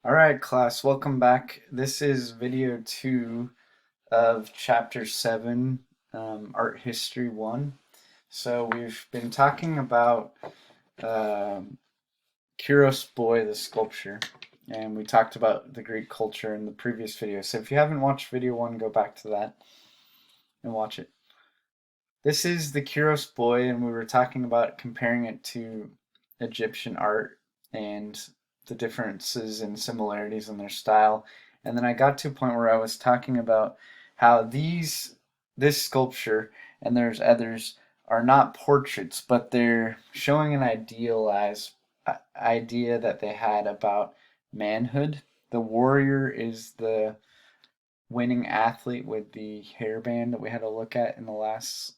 All right, class, welcome back. This is video 2 of chapter 7, Art History 1. So we've been talking about um Kyros Boy, the sculpture, and we talked about the Greek culture in the previous video. So if you haven't watched video 1, go back to that and watch it. This is the Kyros Boy, and we were talking about comparing it to Egyptian art and the differences and similarities in their style. And then I got to a point where I was talking about how this sculpture and there's others are not portraits, but they're showing an idealized idea that they had about manhood. The warrior is the winning athlete with the hairband that we had a look at in the last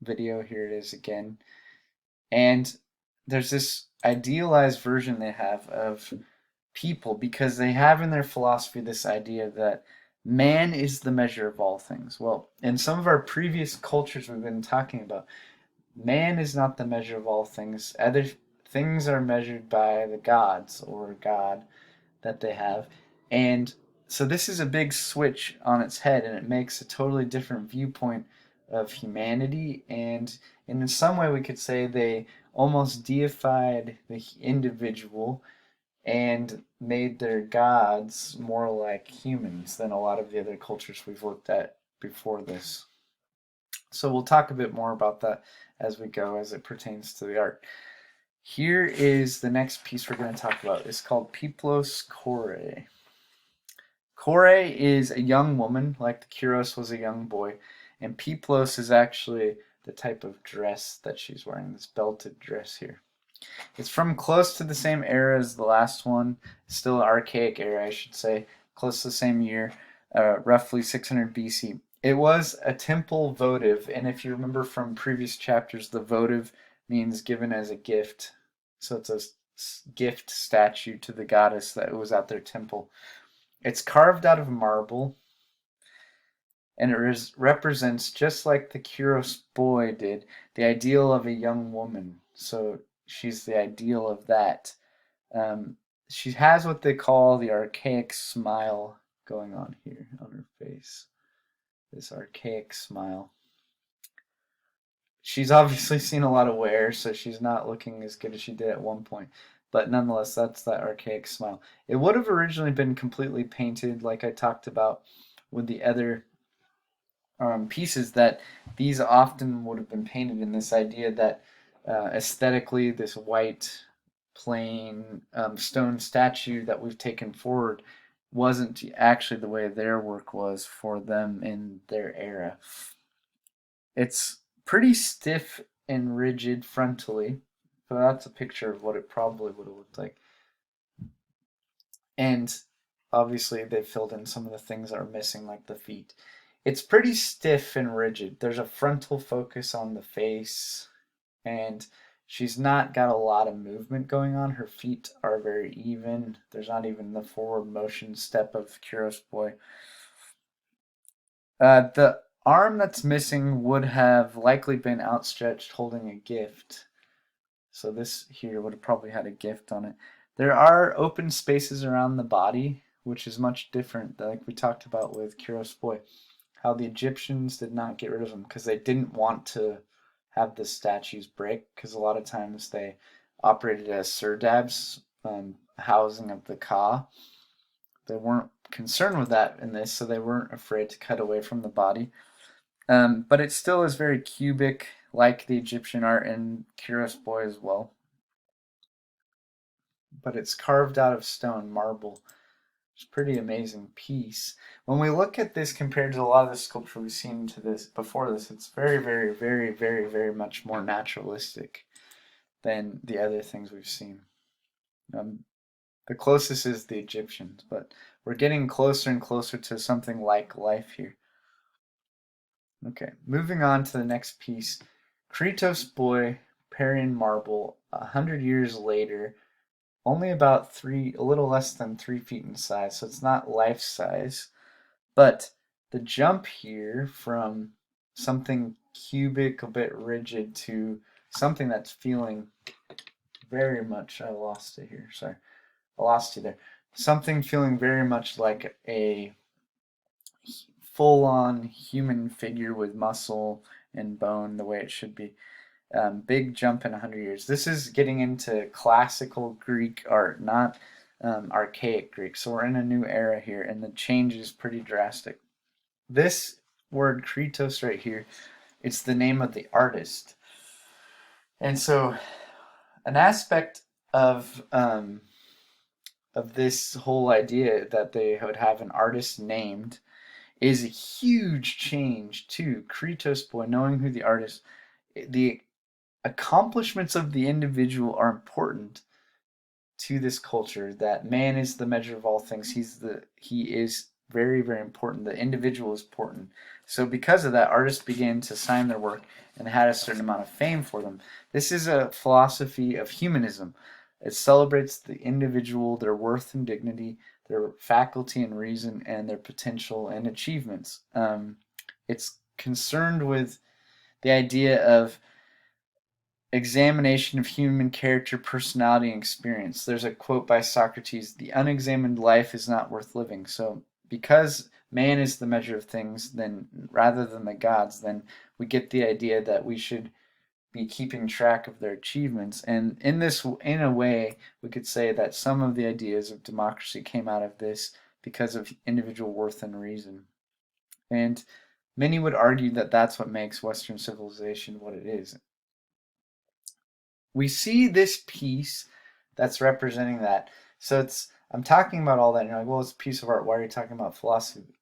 video. Here it is again. And there's this idealized version they have of people because they have in their philosophy this idea that man is the measure of all things. Well, in some of our previous cultures we've been talking about, man is not the measure of all things. Other things are measured by the gods or God that they have. And so this is a big switch on its head, and it makes a totally different viewpoint of humanity. And in some way, we could say they almost deified the individual and made their gods more like humans than a lot of the other cultures we've looked at before this. So we'll talk a bit more about that as we go as it pertains to the art. Here is the next piece we're going to talk about. It's called Piplos Kore. Kore is a young woman, like the Kyros was a young boy, and Piplos is actually the type of dress that she's wearing, this belted dress here. It's from close to the same era as the last one, still archaic era, I should say, close to the same year, roughly 600 BC. It was a temple votive, and if you remember from previous chapters, the votive means given as a gift. So it's a gift statue to the goddess that was at their temple. It's carved out of marble, and it represents, just like the Kyros boy did, the ideal of a young woman. So she's the ideal of that. She has what they call the archaic smile going on here on her face. This archaic smile. She's obviously seen a lot of wear, so she's not looking as good as she did at one point. But nonetheless, that's that archaic smile. It would have originally been completely painted, like I talked about with the other pieces, that these often would have been painted in this idea that aesthetically, this white, plain stone statue that we've taken forward wasn't actually the way their work was for them in their era. It's pretty stiff and rigid frontally, so that's a picture of what it probably would have looked like. And obviously they filled in some of the things that are missing, like the feet. It's pretty stiff and rigid. There's a frontal focus on the face, and she's not got a lot of movement going on. Her feet are very even. There's not even the forward motion step of Kyros boy. The arm that's missing would have likely been outstretched holding a gift. So this here would have probably had a gift on it. There are open spaces around the body, which is much different, like we talked about with Kyros boy, how the Egyptians did not get rid of them because they didn't want to have the statues break, because a lot of times they operated as serdabs, housing of the Ka. They weren't concerned with that in this, so they weren't afraid to cut away from the body. But it still is very cubic, like the Egyptian art and Kyros boy as well. But it's carved out of stone, marble. It's a pretty amazing piece. When we look at this compared to a lot of the sculpture we've seen to this before this, it's very, very, very, very, very much more naturalistic than the other things we've seen. The closest is the Egyptians, but we're getting closer and closer to something like life here. Okay, moving on to the next piece. Kritos boy, Parian marble, 100 years later, only about a little less than 3 feet in size, so it's not life size. But the jump here from something cubic, a bit rigid, to something that's feeling very much, I lost it here, sorry. I lost you there. something feeling very much like a full-on human figure with muscle and bone the way it should be. Big jump in 100 years. This is getting into classical Greek art, not archaic Greek. So we're in a new era here, and the change is pretty drastic. This word Kritos right here, it's the name of the artist. And so an aspect of this whole idea that they would have an artist named is a huge change to Kritos boy, knowing who the artist, the accomplishments of the individual are important to this culture, that man is the measure of all things. He is very, very important. The individual is important. So because of that, artists began to sign their work and had a certain amount of fame for them. This is a philosophy of humanism. It celebrates the individual, their worth and dignity, their faculty and reason, and their potential and achievements. It's concerned with the idea of examination of human character, personality, and experience. There's a quote by Socrates: "The unexamined life is not worth living." So, because man is the measure of things, then rather than the gods, then we get the idea that we should be keeping track of their achievements. And in a way, we could say that some of the ideas of democracy came out of this because of individual worth and reason. And many would argue that that's what makes Western civilization what it is. We see this piece that's representing that. So I'm talking about all that, and you're like, well, it's a piece of art. Why are you talking about philosophy?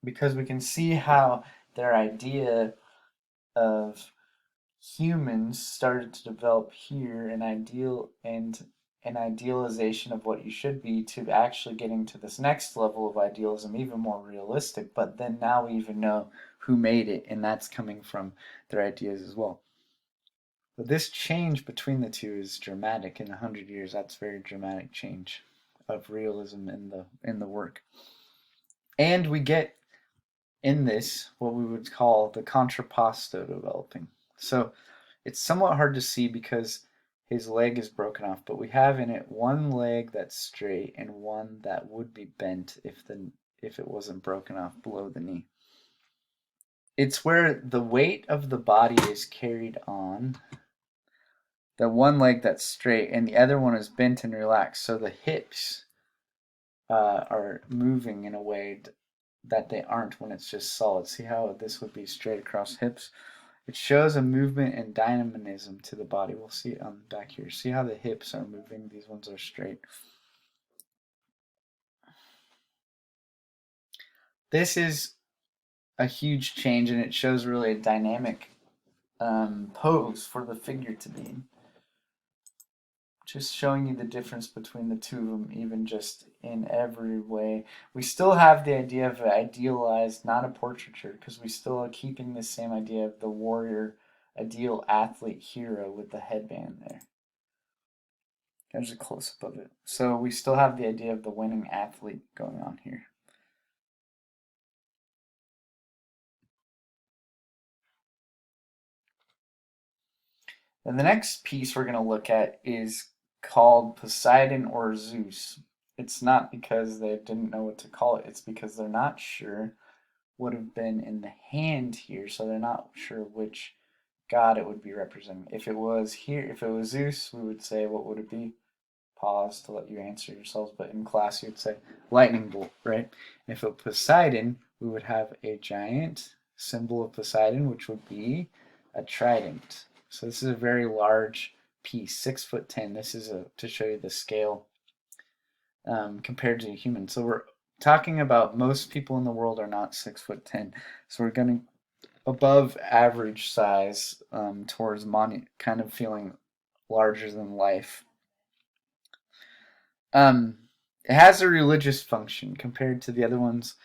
Because we can see how their idea of humans started to develop here, an idealization of what you should be, to actually getting to this next level of idealism, even more realistic. But then now we even know who made it, and that's coming from their ideas as well. But this change between the two is dramatic. In 100 years, that's very dramatic change of realism in the work. And we get in this what we would call the Contrapposto developing. So it's somewhat hard to see because his leg is broken off, but we have in it one leg that's straight and one that would be bent if it wasn't broken off below the knee. It's where the weight of the body is carried on the one leg that's straight and the other one is bent and relaxed, so the hips are moving in a way that they aren't when it's just solid. See how this would be straight across hips? It shows a movement and dynamism to the body. We'll see it on the back here. See how the hips are moving? These ones are straight. This is a huge change, and it shows really a dynamic pose for the figure to be in. Just showing you the difference between the two of them, even just in every way. We still have the idea of idealized, not a portraiture, because we still are keeping the same idea of the warrior, ideal athlete hero with the headband there. There's a close-up of it. So we still have the idea of the winning athlete going on here. And the next piece we're going to look at is called Poseidon or Zeus. It's not because they didn't know what to call it. It's because they're not sure would have been in the hand here, so they're not sure which god it would be representing. If it was here, if it was Zeus, we would say, what would it be? Pause to let you answer yourselves, but in class you would say lightning bolt, right? If it was Poseidon, we would have a giant symbol of Poseidon, which would be a trident. So this is a very large piece, 6'10". This is to show you the scale compared to a human. So we're talking about most people in the world are not 6'10". So we're going above average size towards kind of feeling larger than life. It has a religious function compared to the other ones.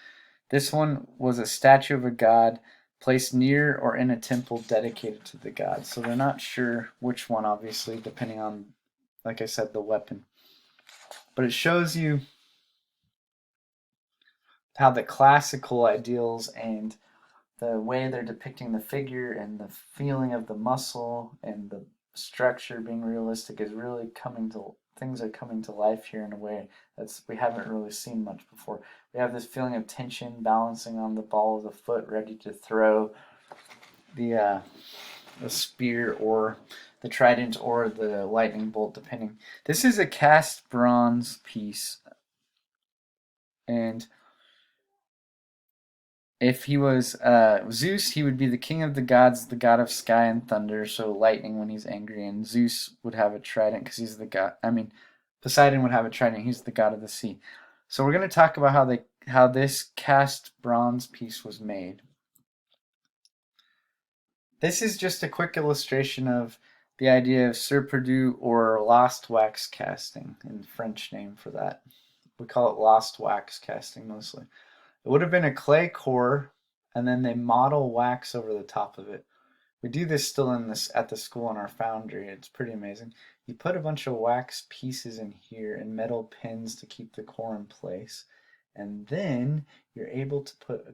This one was a statue of a god placed near or in a temple dedicated to the god. So they're not sure which one, obviously, depending on, like I said, the weapon. But it shows you how the classical ideals and the way they're depicting the figure and the feeling of the muscle and the structure being realistic is really coming things are coming to life here in a way that's we haven't really seen much before. We have this feeling of tension balancing on the ball of the foot, ready to throw the spear or the trident or the lightning bolt, depending. This is a cast bronze piece, and if he was Zeus, he would be the king of the gods, the god of sky and thunder, so lightning when he's angry, and Zeus would have a trident because he's the god. I mean, Poseidon would have a trident, he's the god of the sea. So we're going to talk about how this cast bronze piece was made. This is just a quick illustration of the idea of surperdu or lost wax casting, in French name for that. We call it lost wax casting mostly. It would have been a clay core, and then they model wax over the top of it. We do this still at the school in our foundry. It's pretty amazing. You put a bunch of wax pieces in here and metal pins to keep the core in place, and then you're able to put a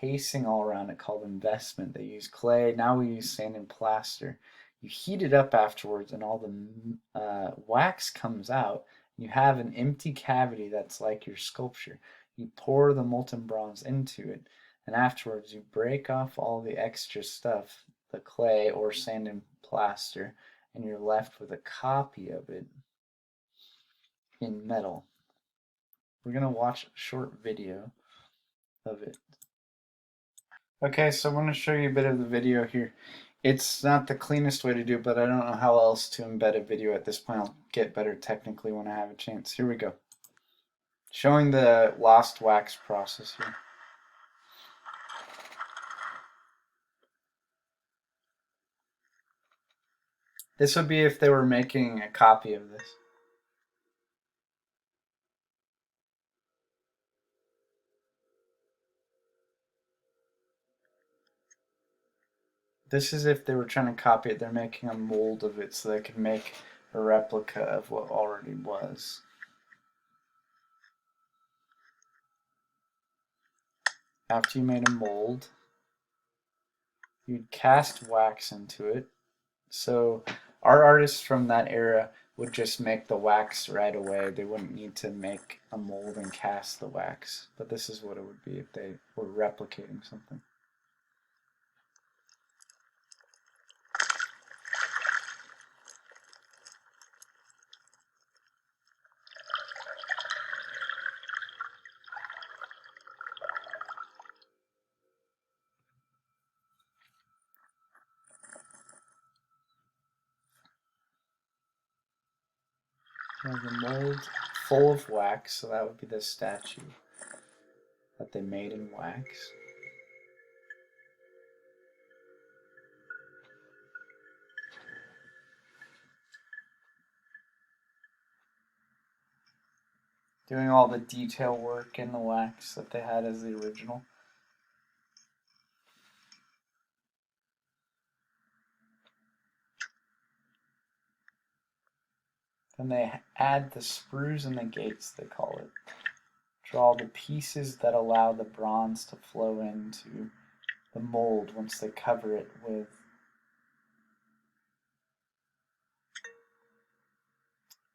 casing all around it called investment. They use clay. Now we use sand and plaster. You heat it up afterwards, and all the wax comes out. You have an empty cavity that's like your sculpture. You pour the molten bronze into it, and afterwards you break off all the extra stuff, the clay or sand and plaster, and you're left with a copy of it in metal. We're going to watch a short video of it. Okay, so I'm going to show you a bit of the video here. It's not the cleanest way to do it, but I don't know how else to embed a video at this point. I'll get better technically when I have a chance. Here we go. Showing the lost wax process here. This would be if they were making a copy of this. This is if they were trying to copy it. They're making a mold of it so they could make a replica of what already was. After you made a mold, you'd cast wax into it. So our artists from that era would just make the wax right away. They wouldn't need to make a mold and cast the wax. But this is what it would be if they were replicating something. The mold full of wax, so that would be the statue that they made in wax. Doing all the detail work in the wax that they had as the original. Then they add the sprues and the gates, they call it. Draw the pieces that allow the bronze to flow into the mold once they cover it with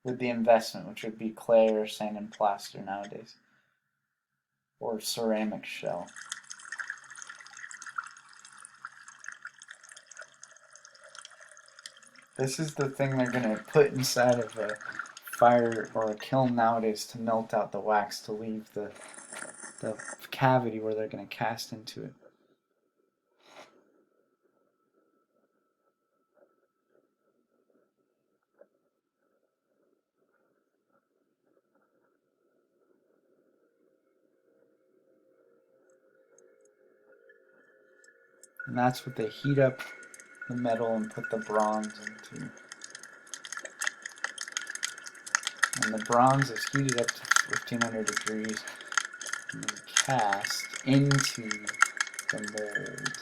the investment, which would be clay or sand and plaster nowadays, or ceramic shell. This is the thing they're going to put inside of a fire or a kiln nowadays to melt out the wax to leave the cavity where they're going to cast into it. And that's what they heat up the metal and put the bronze into. And the bronze is heated up to 1500 degrees and then cast into the mold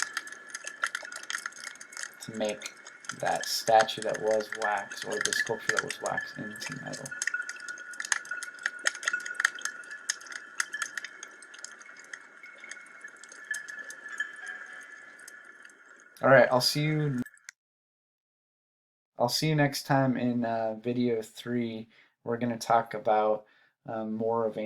to make that statue that was wax, or the sculpture that was wax, into metal. Alright, I'll see you next time in video 3, we're going to talk about more of